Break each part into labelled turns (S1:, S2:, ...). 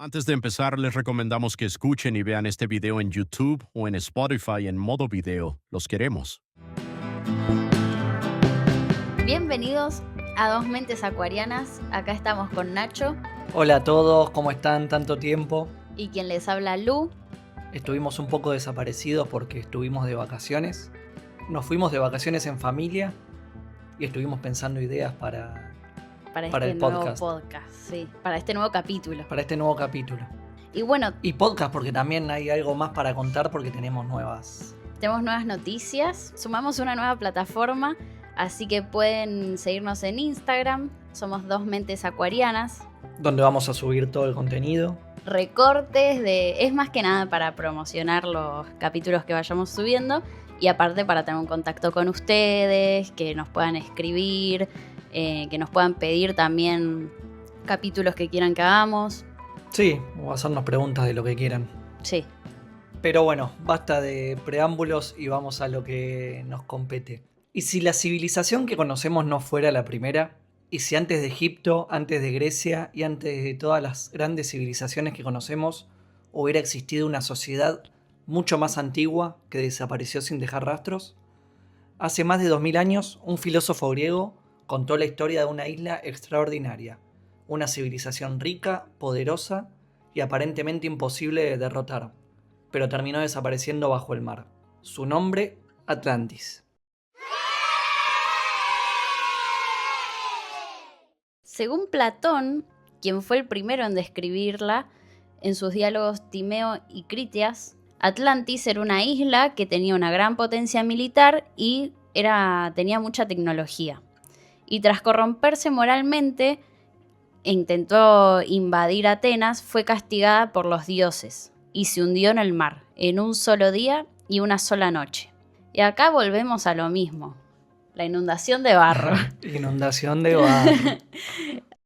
S1: Antes de empezar, les recomendamos que escuchen y vean este video en YouTube o en Spotify en modo video. Los queremos.
S2: Bienvenidos a Dos Mentes Acuarianas. Acá estamos con Nacho
S3: Hola a todos, ¿cómo están? Tanto tiempo.
S2: y quien les habla Lu.
S3: Estuvimos un poco desaparecidos porque estuvimos de vacaciones. Nos fuimos de vacaciones en familia y estuvimos pensando ideas para
S2: Para
S3: el
S2: nuevo
S3: podcast.
S2: podcast, sí, para este nuevo capítulo.
S3: este nuevo capítulo.
S2: Y bueno,
S3: Y podcast porque también hay algo más para contar porque tenemos nuevas.
S2: tenemos nuevas noticias. Sumamos una nueva plataforma, así que pueden seguirnos en Instagram. Somos Dos Mentes Acuarianas.
S3: Donde vamos a subir todo el contenido.
S2: Recortes es más que nada para promocionar los capítulos que vayamos subiendo y aparte para tener un contacto con ustedes, que nos puedan escribir, que nos puedan pedir también capítulos que quieran que hagamos.
S3: Sí, o hacernos preguntas de lo que quieran.
S2: Sí,
S3: Pero bueno, basta de preámbulos y vamos a lo que nos compete. ¿Y si la civilización que conocemos no fuera la primera? ¿Y si antes de Egipto, antes de Grecia y antes de todas las grandes civilizaciones que conocemos hubiera existido una sociedad mucho más antigua que desapareció sin dejar rastros? Hace más de 2000 años, un filósofo griego contó la historia de una isla extraordinaria, una civilización rica, poderosa y aparentemente imposible de derrotar, pero terminó desapareciendo bajo el mar. Su nombre, Atlantis.
S2: según Platón, quien fue el primero en describirla en sus diálogos Timeo y Critias, Atlantis era una isla que tenía una gran potencia militar y tenía mucha tecnología. Y tras corromperse moralmente, intentó invadir Atenas, fue castigada por los dioses y se hundió en el mar en un solo día y una sola noche. Y acá volvemos a lo mismo, la inundación de barro.
S3: Inundación de barro.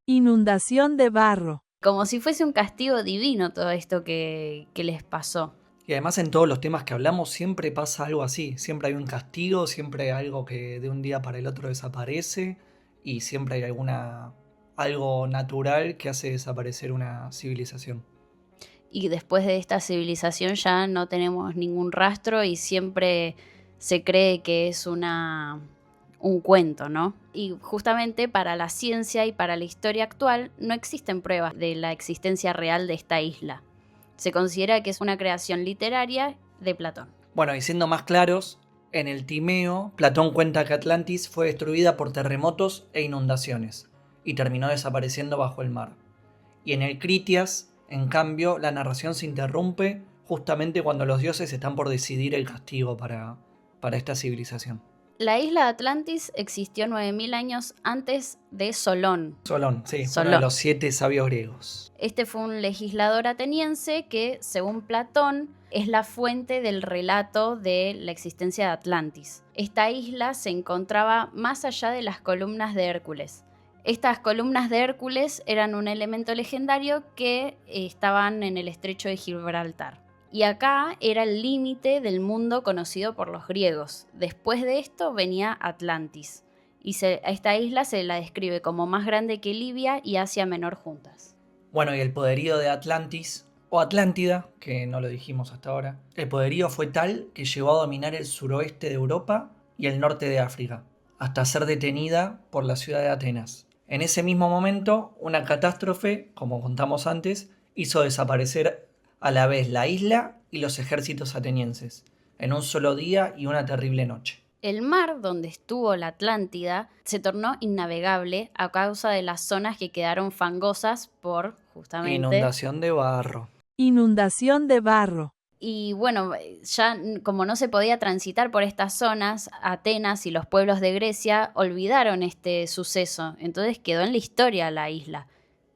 S4: Inundación de barro.
S2: Como si fuese un castigo divino todo esto que les pasó.
S3: Y además en todos los temas que hablamos siempre pasa algo así. Siempre hay un castigo, siempre hay algo que de un día para el otro desaparece y siempre hay algo natural que hace desaparecer una civilización.
S2: Y después de esta civilización ya no tenemos ningún rastro y siempre se cree que es un cuento, ¿no? Y justamente para la ciencia y para la historia actual no existen pruebas de la existencia real de esta isla. Se considera que es una creación literaria de Platón.
S3: Bueno, y siendo más claros, en el Timeo, Platón cuenta que Atlantis fue destruida por terremotos e inundaciones y terminó desapareciendo bajo el mar. Y en el Critias, en cambio, la narración se interrumpe justamente cuando los dioses están por decidir el castigo para esta civilización.
S2: La isla de Atlantis existió 9000 años antes de Solón.
S3: Solón, sí, uno
S2: Solón.
S3: de los 7 sabios griegos.
S2: Este fue un legislador ateniense que, según Platón, es la fuente del relato de la existencia de Atlantis. Esta isla se encontraba más allá de las columnas de Hércules. Estas columnas de Hércules eran un elemento legendario que estaban en el estrecho de Gibraltar. Y acá era el límite del mundo conocido por los griegos. Después de esto venía Atlantis. Y a esta isla se la describe como más grande que Libia y Asia Menor juntas.
S3: Bueno, y el poderío de Atlantis, o Atlántida, que no lo dijimos hasta ahora, el poderío fue tal que llegó a dominar el suroeste de Europa y el norte de África, hasta ser detenida por la ciudad de Atenas. En ese mismo momento, una catástrofe, como contamos antes, hizo desaparecer a la vez la isla y los ejércitos atenienses, en un solo día y una terrible noche.
S2: El mar donde estuvo la Atlántida se tornó innavegable a causa de las zonas que quedaron fangosas por justamente...
S3: Inundación de barro.
S4: Inundación de barro.
S2: Y bueno, ya como no se podía transitar por estas zonas, Atenas y los pueblos de Grecia olvidaron este suceso. Entonces quedó en la historia la isla.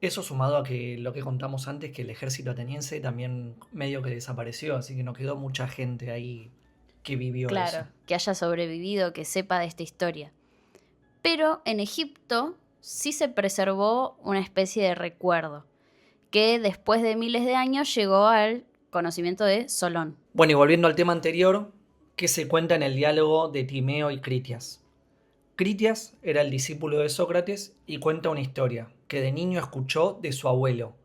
S3: Eso sumado a que lo que contamos antes, que el ejército ateniense también medio que desapareció, así que no quedó mucha gente ahí que vivió
S2: Claro,
S3: eso.
S2: que haya sobrevivido, que sepa de esta historia. Pero en Egipto sí se preservó una especie de recuerdo, que después de miles de años llegó al conocimiento de Solón.
S3: Bueno, y volviendo al tema anterior, ¿qué se cuenta en el diálogo de Timeo y Critias? Critias era el discípulo de Sócrates y cuenta una historia que de niño escuchó de su abuelo,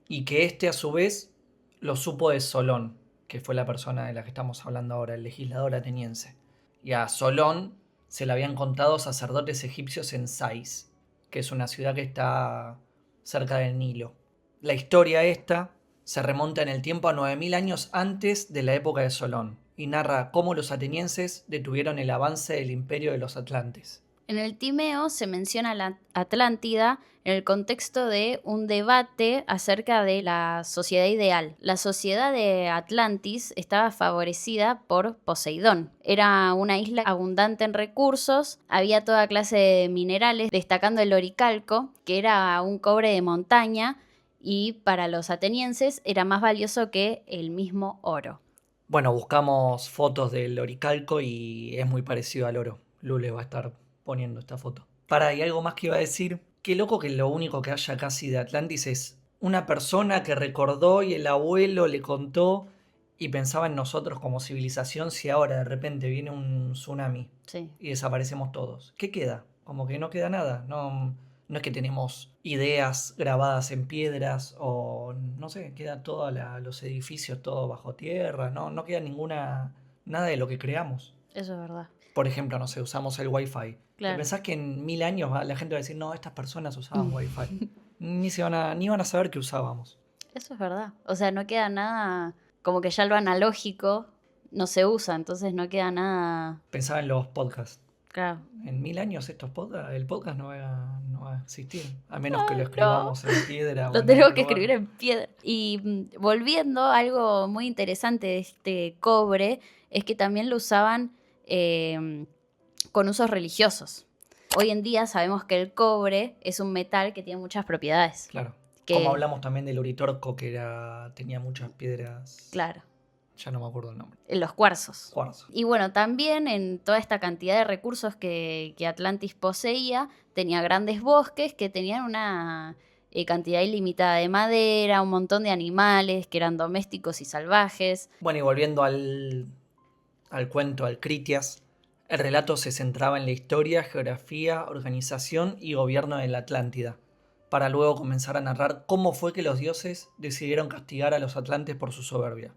S3: y que este a su vez lo supo de Solón, que fue la persona de la que estamos hablando ahora, el legislador ateniense. Y a Solón se le habían contado sacerdotes egipcios en Sais, que es una ciudad que está cerca del Nilo. La historia esta se remonta en el tiempo a 9000 años antes de la época de Solón y narra cómo los atenienses detuvieron el avance del imperio de los atlantes.
S2: En el Timeo se menciona la Atlántida en el contexto de un debate acerca de la sociedad ideal. La sociedad de Atlantis estaba favorecida por Poseidón. Era una isla abundante en recursos, había toda clase de minerales, destacando el oricalco, que era un cobre de montaña y para los atenienses era más valioso que el mismo oro.
S3: Bueno, buscamos fotos del oricalco y es muy parecido al oro. Lule va a estar poniendo esta foto. Y algo más que iba a decir. Qué loco que lo único que haya casi de Atlantis es una persona que recordó y el abuelo le contó y pensaba en nosotros como civilización si ahora de repente viene un tsunami
S2: Sí.
S3: y desaparecemos todos. ¿Qué queda? Como que no queda nada. No es que tenemos ideas grabadas en piedras o no sé, queda todos los edificios todo bajo tierra. No queda nada de lo que creamos.
S2: Eso es verdad.
S3: Por ejemplo, no sé, usamos el Wi-Fi.
S2: Claro.
S3: ¿Pensás que en 1000 años la gente va a decir, no, estas personas usaban Wi-Fi? Ni van a saber que usábamos.
S2: Eso es verdad. O sea, no queda nada, como que ya lo analógico no se usa, entonces no queda nada.
S3: Pensaba en los podcasts.
S2: Claro.
S3: En 1000 años el podcast no va a existir. A menos que lo escribamos en piedra.
S2: Lo tenemos que escribir en piedra. Y volviendo a algo muy interesante de este cobre, es que también lo usaban con usos religiosos. Hoy en día sabemos que el cobre es un metal que tiene muchas propiedades.
S3: Claro.
S2: Que,
S3: como hablamos también del uritorco, que tenía muchas piedras.
S2: claro.
S3: Ya no me acuerdo el nombre.
S2: En los cuarzos.
S3: Cuarzo.
S2: Y bueno, también en toda esta cantidad de recursos que Atlantis poseía, tenía grandes bosques que tenían una cantidad ilimitada de madera, un montón de animales que eran domésticos y salvajes.
S3: Bueno, y volviendo al cuento, al Critias, el relato se centraba en la historia, geografía, organización y gobierno de la Atlántida, para luego comenzar a narrar cómo fue que los dioses decidieron castigar a los atlantes por su soberbia.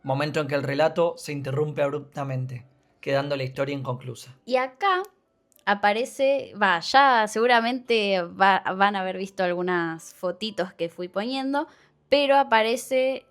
S3: Momento en que el relato se interrumpe abruptamente, quedando la historia inconclusa.
S2: Y acá aparece, ya seguramente van a haber visto algunas fotitos que fui poniendo, pero aparece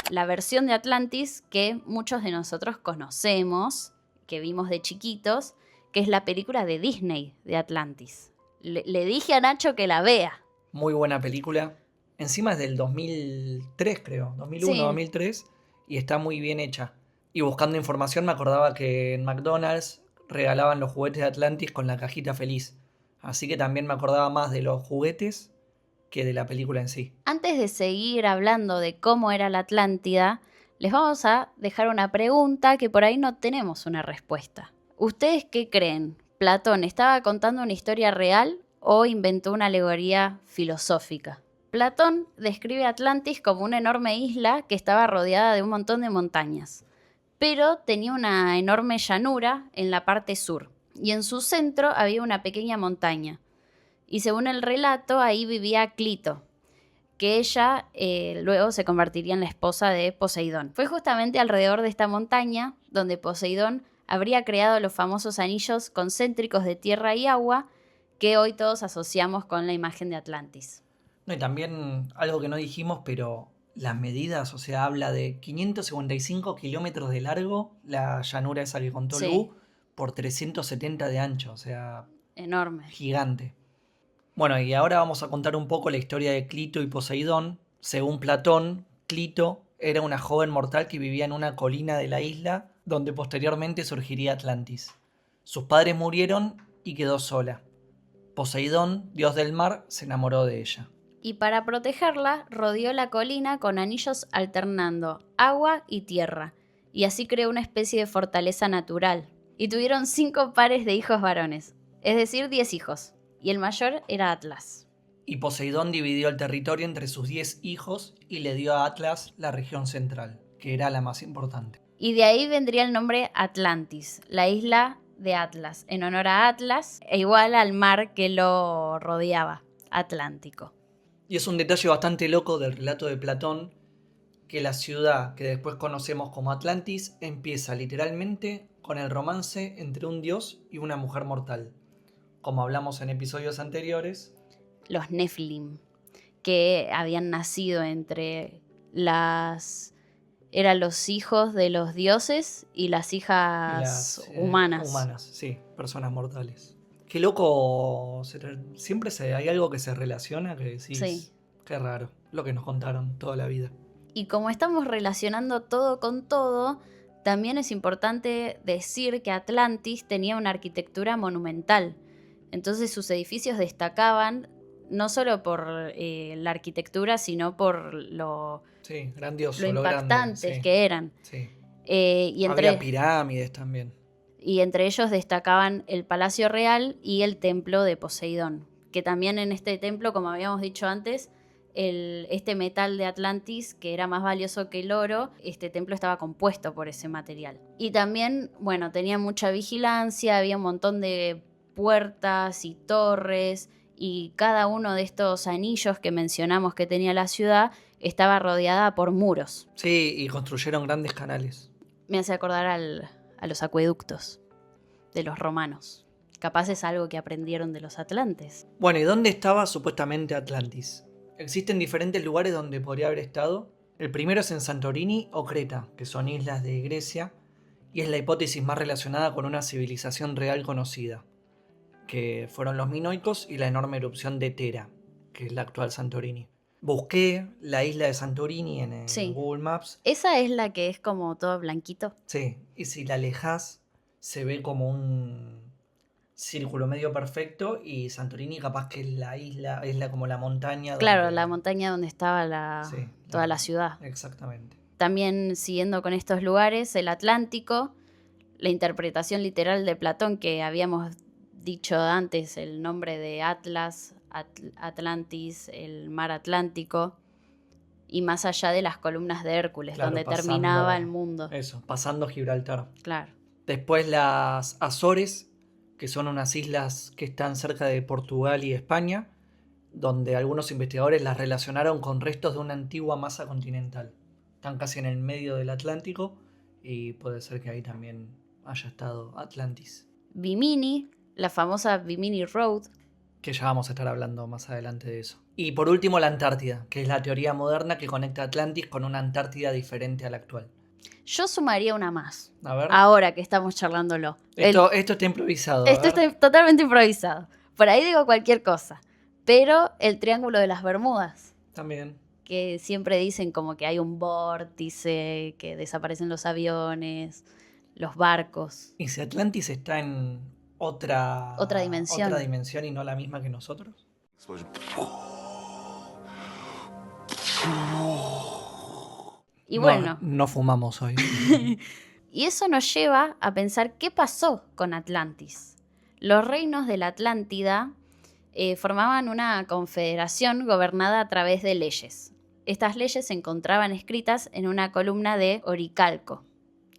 S2: la versión de Atlantis que muchos de nosotros conocemos, que vimos de chiquitos, que es la película de Disney de Atlantis. Le dije a Nacho que la vea.
S3: Muy buena película. Encima es del 2003, creo. 2001,
S2: Sí.
S3: 2003. Y está muy bien hecha. Y buscando información me acordaba que en McDonald's regalaban los juguetes de Atlantis con la cajita feliz. Así que también me acordaba más de los juguetes que de la película en sí.
S2: Antes de seguir hablando de cómo era la Atlántida, les vamos a dejar una pregunta que por ahí no tenemos una respuesta. ¿Ustedes qué creen? ¿Platón estaba contando una historia real o inventó una alegoría filosófica? Platón describe Atlantis como una enorme isla que estaba rodeada de un montón de montañas, pero tenía una enorme llanura en la parte sur, y en su centro había una pequeña montaña. Y según el relato, ahí vivía Clito, que ella luego se convertiría en la esposa de Poseidón. Fue justamente alrededor de esta montaña donde Poseidón habría creado los famosos anillos concéntricos de tierra y agua que hoy todos asociamos con la imagen de Atlantis.
S3: No, y también algo que no dijimos, pero las medidas, o sea, habla de 555 kilómetros de largo, la llanura esa que contó
S2: Sí.
S3: Lu, por 370 de ancho, o sea,
S2: Enorme.
S3: gigante. Bueno, y ahora vamos a contar un poco la historia de Clito y Poseidón. Según Platón, Clito era una joven mortal que vivía en una colina de la isla, donde posteriormente surgiría Atlantis. Sus padres murieron y quedó sola. Poseidón, dios del mar, se enamoró de ella.
S2: Y para protegerla, rodeó la colina con anillos alternando agua y tierra, y así creó una especie de fortaleza natural. Y tuvieron 5 pares de hijos varones, es decir, 10 hijos, y el mayor era Atlas.
S3: Y Poseidón dividió el territorio entre sus 10 hijos y le dio a Atlas la región central, que era la más importante.
S2: Y de ahí vendría el nombre Atlantis, la isla de Atlas, en honor a Atlas, e igual al mar que lo rodeaba, Atlántico.
S3: Y es un detalle bastante loco del relato de Platón, que la ciudad que después conocemos como Atlantis empieza literalmente con el romance entre un dios y una mujer mortal. Como hablamos en episodios anteriores,
S2: Los Nephilim, que habían nacido entre las... Eran los hijos de los dioses y las hijas humanas.
S3: Humanas, sí, personas mortales. Qué loco, siempre hay algo que se relaciona que decís,
S2: Sí.
S3: qué raro, lo que nos contaron toda la vida.
S2: Y como estamos relacionando todo con todo, también es importante decir que Atlantis tenía una arquitectura monumental. Entonces sus edificios destacaban no solo por la arquitectura, sino por lo
S3: Sí, grandioso,
S2: lo impactantes
S3: grande, sí,
S2: que eran.
S3: sí.
S2: Y
S3: Había pirámides también.
S2: y entre ellos destacaban el Palacio Real y el Templo de Poseidón, que también en este templo, como habíamos dicho antes, este metal de Atlantis, que era más valioso que el oro, este templo estaba compuesto por ese material. Y también, bueno, tenía mucha vigilancia, había un montón de puertas y torres, y cada uno de estos anillos que mencionamos que tenía la ciudad estaba rodeada por muros.
S3: Sí, y construyeron grandes canales.
S2: Me hace acordar a los acueductos de los romanos. Capaz es algo que aprendieron de los atlantes.
S3: Bueno, ¿y dónde estaba supuestamente Atlantis? Existen diferentes lugares donde podría haber estado. El primero es en Santorini o Creta, que son islas de Grecia, y es la hipótesis más relacionada con una civilización real conocida, que fueron los minoicos y la enorme erupción de Tera, que es la actual Santorini. Busqué la isla de Santorini en el
S2: Sí.
S3: Google Maps.
S2: Esa es la que es como todo blanquito.
S3: Sí, y si la alejás, se ve como un círculo medio perfecto y Santorini capaz que es la isla, como la montaña.
S2: Claro,
S3: donde...
S2: la montaña donde estaba
S3: Sí,
S2: toda la ciudad.
S3: Exactamente.
S2: También siguiendo con estos lugares, el Atlántico, la interpretación literal de Platón que habíamos dicho antes, el nombre de Atlas, Atlantis, el mar Atlántico, y más allá de las columnas de Hércules,
S3: Claro,
S2: donde
S3: pasando-
S2: terminaba el mundo.
S3: Eso, pasando Gibraltar.
S2: Claro.
S3: Después las Azores, que son unas islas que están cerca de Portugal y España, donde algunos investigadores las relacionaron con restos de una antigua masa continental. Están casi en el medio del Atlántico y puede ser que ahí también haya estado Atlantis,
S2: Bimini, la famosa Bimini Road.
S3: que ya vamos a estar hablando más adelante de eso. Y por último la Antártida, que es la teoría moderna que conecta Atlantis con una Antártida diferente a la actual.
S2: Yo sumaría una más,
S3: A ver,
S2: ahora que estamos charlándolo.
S3: esto está improvisado.
S2: Esto
S3: a ver.
S2: está totalmente improvisado. Por ahí digo cualquier cosa. Pero el Triángulo de las Bermudas,
S3: También.
S2: que siempre dicen como que hay un vórtice, que desaparecen los aviones, los barcos.
S3: ¿Y si Atlantis está en otra
S2: dimensión.
S3: Otra dimensión y no la misma que nosotros?
S2: Y
S3: No,
S2: bueno,
S3: no fumamos hoy.
S2: y eso nos lleva a pensar qué pasó con Atlantis. Los reinos de la Atlántida formaban una confederación gobernada a través de leyes. Estas leyes se encontraban escritas en una columna de oricalco.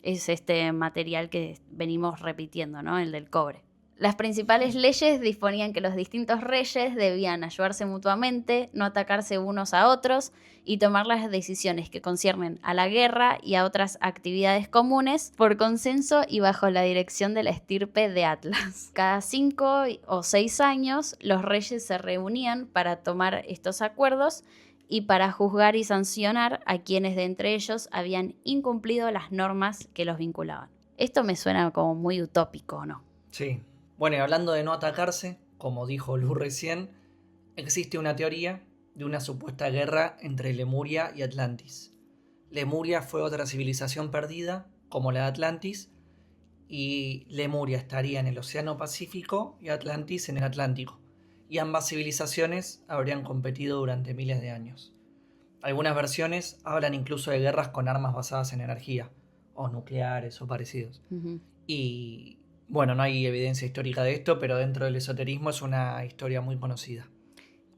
S2: Es este material que venimos repitiendo, ¿no? El del cobre. Las principales leyes disponían que los distintos reyes debían ayudarse mutuamente, no atacarse unos a otros y tomar las decisiones que conciernen a la guerra y a otras actividades comunes por consenso y bajo la dirección de la estirpe de Atlas. Cada 5 o 6 años los reyes se reunían para tomar estos acuerdos y para juzgar y sancionar a quienes de entre ellos habían incumplido las normas que los vinculaban. Esto me suena como muy utópico, ¿no?
S3: Sí. Bueno, y hablando de no atacarse, como dijo Lu recién, existe una teoría de una supuesta guerra entre Lemuria y Atlantis. Lemuria fue otra civilización perdida, como la de Atlantis, y Lemuria estaría en el Océano Pacífico y Atlantis en el Atlántico, y ambas civilizaciones habrían competido durante miles de años. Algunas versiones hablan incluso de guerras con armas basadas en energía, o nucleares o parecidos.
S2: Uh-huh.
S3: Y bueno, no hay evidencia histórica de esto, pero dentro del esoterismo es una historia muy conocida.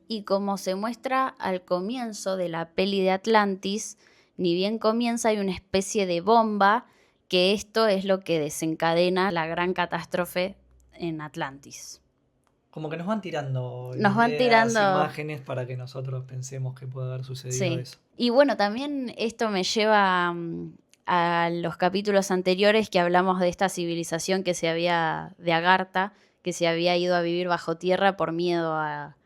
S2: Y como se muestra al comienzo de la peli de Atlantis, ni bien comienza hay una especie de bomba, que esto es lo que desencadena la gran catástrofe en Atlantis.
S3: Como que nos van tirando
S2: Nos van
S3: ideas,
S2: tirando
S3: imágenes para que nosotros pensemos que puede haber sucedido
S2: sí.
S3: eso.
S2: Y bueno, también esto me lleva a los capítulos anteriores que hablamos de esta civilización de Agartha, que se había ido a vivir bajo tierra por miedo a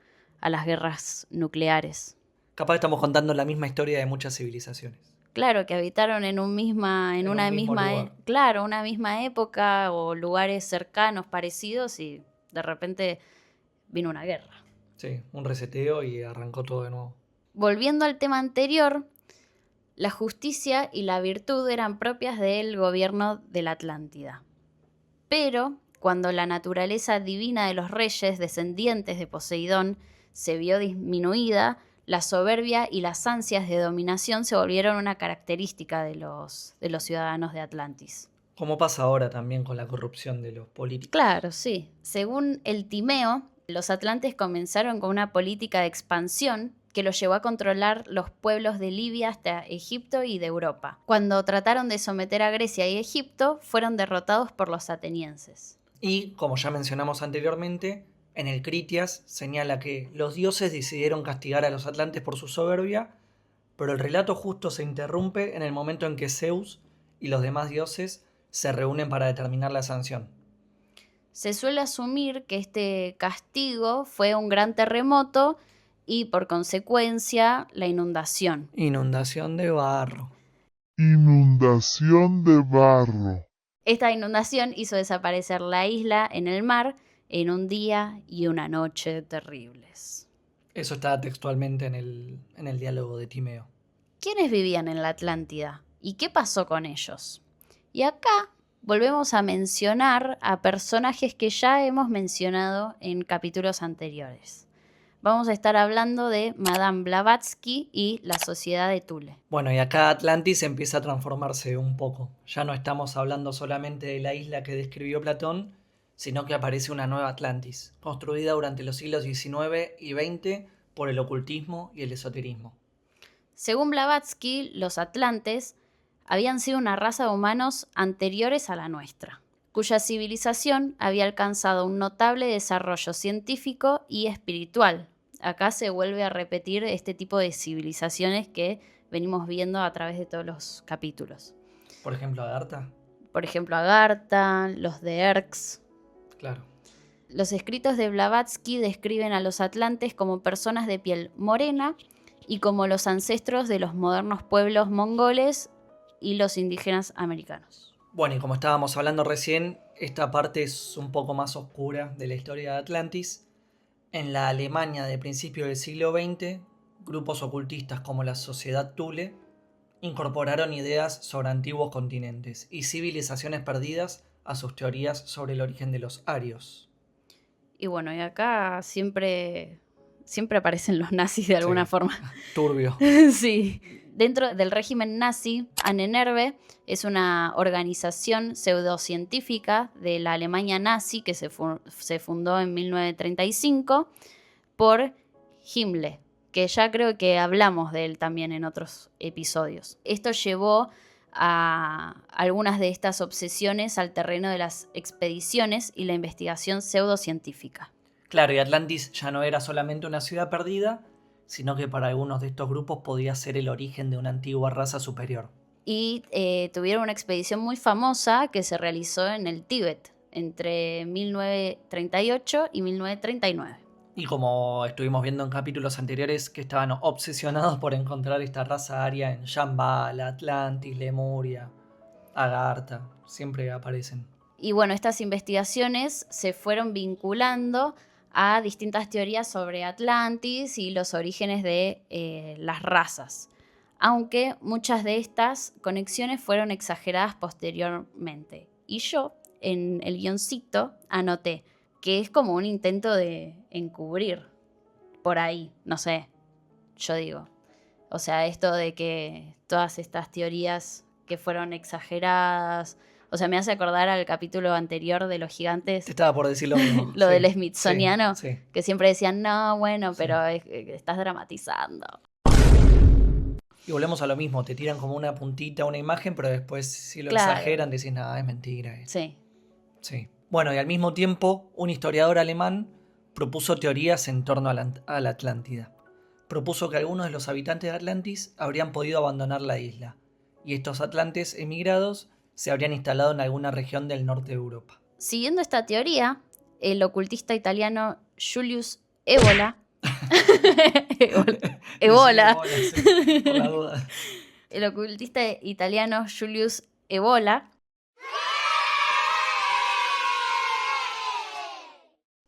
S2: las guerras nucleares.
S3: Capaz estamos contando la misma historia de muchas civilizaciones.
S2: Claro, que habitaron en una
S3: mismo lugar.
S2: claro, una misma época o lugares cercanos, parecidos, y de repente vino una guerra.
S3: Sí, un reseteo y arrancó todo de nuevo.
S2: Volviendo al tema anterior, la justicia y la virtud eran propias del gobierno de la Atlántida. Pero cuando la naturaleza divina de los reyes descendientes de Poseidón se vio disminuida, la soberbia y las ansias de dominación se volvieron una característica de los ciudadanos de Atlantis.
S3: Como pasa ahora también con la corrupción de los políticos.
S2: Claro, sí. Según el Timeo, los atlantes comenzaron con una política de expansión que los llevó a controlar los pueblos de Libia hasta Egipto y de Europa. Cuando trataron de someter a Grecia y Egipto, fueron derrotados por los atenienses.
S3: Y, como ya mencionamos anteriormente, en el Critias señala que los dioses decidieron castigar a los atlantes por su soberbia, pero el relato justo se interrumpe en el momento en que Zeus y los demás dioses se reúnen para determinar la sanción.
S2: Se suele asumir que este castigo fue un gran terremoto y, por consecuencia, la inundación.
S3: Inundación de barro.
S5: Inundación de barro.
S2: Esta inundación hizo desaparecer la isla en el mar en un día y una noche terribles.
S3: Eso está textualmente en el diálogo de Timeo.
S2: ¿Quiénes vivían en la Atlántida? ¿Y qué pasó con ellos? Y acá volvemos a mencionar a personajes que ya hemos mencionado en capítulos anteriores. Vamos a estar hablando de Madame Blavatsky y la sociedad de Thule.
S3: Bueno, y acá Atlantis empieza a transformarse un poco. Ya no estamos hablando solamente de la isla que describió Platón, sino que aparece una nueva Atlantis, construida durante los siglos XIX y XX por el ocultismo y el esoterismo.
S2: Según Blavatsky, los atlantes habían sido una raza de humanos anteriores a la nuestra, cuya civilización había alcanzado un notable desarrollo científico y espiritual. Acá se vuelve a repetir este tipo de civilizaciones que venimos viendo a través de todos los capítulos.
S3: Por ejemplo, Agartha.
S2: Por ejemplo, Agartha, los de Erx.
S3: Claro.
S2: Los escritos de Blavatsky describen a los atlantes como personas de piel morena y como los ancestros de los modernos pueblos mongoles y los indígenas americanos.
S3: Bueno, y como estábamos hablando recién, esta parte es un poco más oscura de la historia de Atlantis. En la Alemania de principios del siglo XX, grupos ocultistas como la Sociedad Thule incorporaron ideas sobre antiguos continentes y civilizaciones perdidas a sus teorías sobre el origen de los arios.
S2: Y bueno, y acá siempre aparecen los nazis de alguna forma.
S3: Turbio.
S2: Sí. Dentro del régimen nazi, Ahnenerbe es una organización pseudocientífica de la Alemania nazi que se fundó en 1935 por Himmler, que ya creo que hablamos de él también en otros episodios. Esto llevó a algunas de estas obsesiones al terreno de las expediciones y la investigación pseudocientífica.
S3: Claro, y Atlantis ya no era solamente una ciudad perdida, sino que para algunos de estos grupos podía ser el origen de una antigua raza superior.
S2: Y tuvieron una expedición muy famosa que se realizó en el Tíbet entre 1938 y 1939.
S3: Y como estuvimos viendo en capítulos anteriores, que estaban obsesionados por encontrar esta raza aria en Shambhala, Atlantis, Lemuria, Agartha, siempre aparecen.
S2: Y bueno, estas investigaciones se fueron vinculando a distintas teorías sobre Atlantis y los orígenes de las razas, aunque muchas de estas conexiones fueron exageradas posteriormente. Y yo, en el guioncito, anoté que es como un intento de encubrir por ahí, no sé, yo digo. O sea, esto de que todas estas teorías que fueron exageradas, o sea, me hace acordar al capítulo anterior de los gigantes.
S3: Te estaba por decir lo mismo.
S2: Lo
S3: Sí,
S2: del Smithsoniano,
S3: sí.
S2: que siempre decían, no, bueno,
S3: Sí.
S2: pero estás dramatizando.
S3: Y volvemos a lo mismo, te tiran como una puntita, una imagen, pero después si lo
S2: Claro.
S3: exageran decís, nada, es mentira.
S2: Sí.
S3: Sí. Bueno, y al mismo tiempo, un historiador alemán propuso teorías en torno a la Atlántida. Propuso que algunos de los habitantes de Atlantis habrían podido abandonar la isla, y estos atlantes emigrados se habrían instalado en alguna región del norte de Europa.
S2: Siguiendo esta teoría, el ocultista italiano Julius Evola Evola.
S3: Sí, por la duda.
S2: El ocultista italiano Julius Evola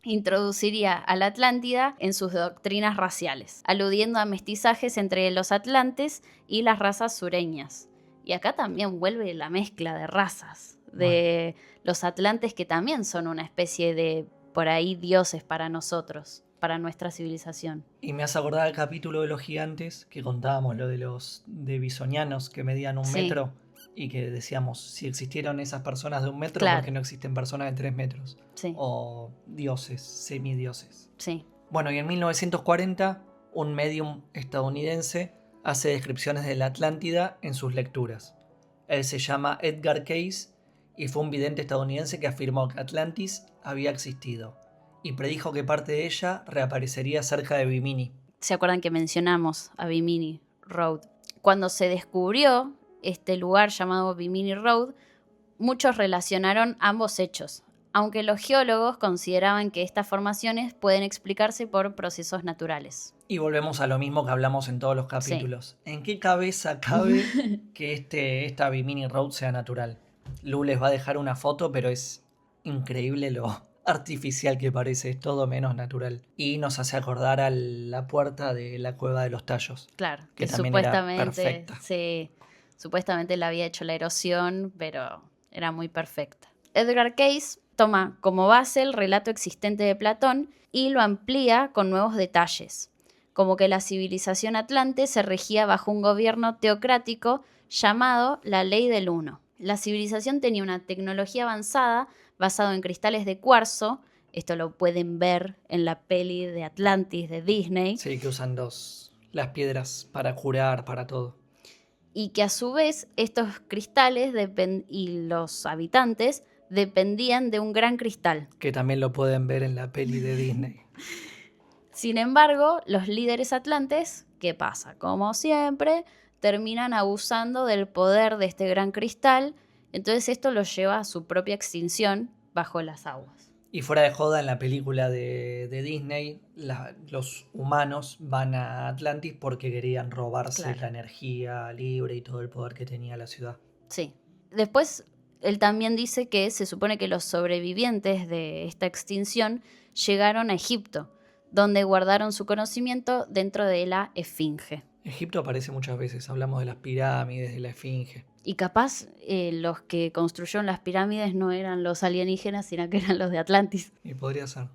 S2: introduciría a la Atlántida en sus doctrinas raciales, aludiendo a mestizajes entre los atlantes y las razas sureñas. Y acá también vuelve la mezcla de razas, de los atlantes que también son una especie de, por ahí, dioses para nosotros, para nuestra civilización.
S3: Y me hace acordar el capítulo de los gigantes, que contábamos lo de los bisonianos que medían 1 metro, y que decíamos, si existieron esas personas de 1 metro,
S2: Claro.
S3: ¿por qué no existen personas de 3 metros?
S2: Sí,
S3: O dioses, semidioses.
S2: sí.
S3: Bueno, y en 1940, un medium estadounidense hace descripciones de la Atlántida en sus lecturas. Él se llama Edgar Cayce y fue un vidente estadounidense que afirmó que Atlantis había existido y predijo que parte de ella reaparecería cerca de Bimini.
S2: ¿Se acuerdan que mencionamos a Bimini Road? Cuando se descubrió este lugar llamado Bimini Road, muchos relacionaron ambos hechos, aunque los geólogos consideraban que estas formaciones pueden explicarse por procesos naturales.
S3: Y volvemos a lo mismo que hablamos en todos los capítulos. ¿En qué cabeza cabe que esta Bimini Road sea natural? Lu les va a dejar una foto, pero es increíble lo artificial que parece, es todo menos natural. Y nos hace acordar a la puerta de la Cueva de los Tallos.
S2: Claro,
S3: Que
S2: que
S3: también era
S2: supuestamente,
S3: perfecta.
S2: sí, supuestamente le había hecho la erosión, pero era muy perfecta. Edgar Cayce toma como base el relato existente de Platón y lo amplía con nuevos detalles, como que la civilización atlante se regía bajo un gobierno teocrático llamado la Ley del Uno. La civilización tenía una tecnología avanzada basada en cristales de cuarzo. Esto lo pueden ver en la peli de Atlantis de Disney.
S3: Sí, que usan las piedras para curar, para todo.
S2: Y que a su vez estos cristales y los habitantes dependían de un gran cristal.
S3: Que también lo pueden ver en la peli de Disney.
S2: Sin embargo, los líderes atlantes, ¿qué pasa? Como siempre, terminan abusando del poder de este gran cristal, entonces esto los lleva a su propia extinción bajo las aguas.
S3: Y fuera de joda, en la película de Disney, los humanos van a Atlantis porque querían robarse
S2: Claro.
S3: la energía libre y todo el poder que tenía la ciudad.
S2: Sí. Después, él también dice que se supone que los sobrevivientes de esta extinción llegaron a Egipto, donde guardaron su conocimiento dentro de la Esfinge.
S3: Egipto aparece muchas veces, hablamos de las pirámides, de la Esfinge.
S2: Y capaz los que construyeron las pirámides no eran los alienígenas, sino que eran los de Atlantis.
S3: Y podría ser.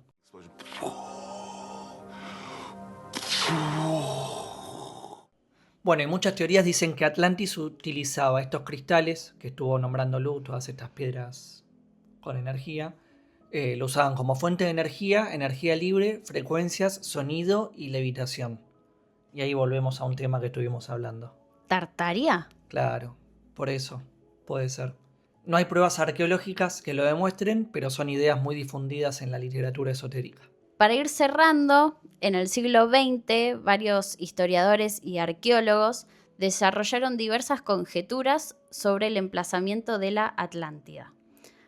S3: Bueno, y muchas teorías dicen que Atlantis utilizaba estos cristales, que estuvo nombrando Lu, todas estas piedras con energía, lo usaban como fuente de energía libre, frecuencias, sonido y levitación. Y ahí volvemos a un tema que estuvimos hablando.
S2: ¿Tartaria?
S3: Claro, por eso, puede ser. No hay pruebas arqueológicas que lo demuestren, pero son ideas muy difundidas en la literatura esotérica.
S2: Para ir cerrando, en el siglo XX, varios historiadores y arqueólogos desarrollaron diversas conjeturas sobre el emplazamiento de la Atlántida,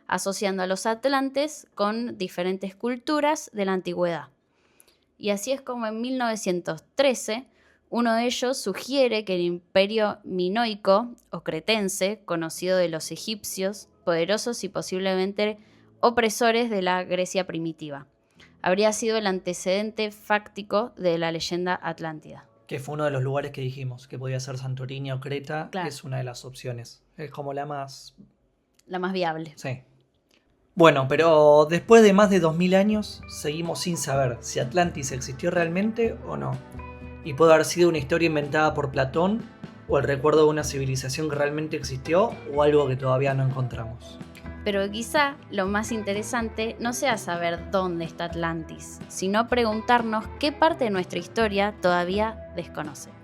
S2: asociando a los atlantes con diferentes culturas de la antigüedad. Y así es como en 1913, uno de ellos sugiere que el imperio minoico o cretense, conocido de los egipcios, poderosos y posiblemente opresores de la Grecia primitiva, habría sido el antecedente fáctico de la leyenda atlántida.
S3: Que fue uno de los lugares que dijimos, que podía ser Santorini o Creta,
S2: Claro.
S3: es una de las opciones. Es como la más...
S2: La más viable.
S3: Sí. Bueno, pero después de más de 2000 años, seguimos sin saber si Atlantis existió realmente o no. Y puede haber sido una historia inventada por Platón, o el recuerdo de una civilización que realmente existió, o algo que todavía no encontramos.
S2: Pero quizá lo más interesante no sea saber dónde está Atlantis, sino preguntarnos qué parte de nuestra historia todavía desconocemos.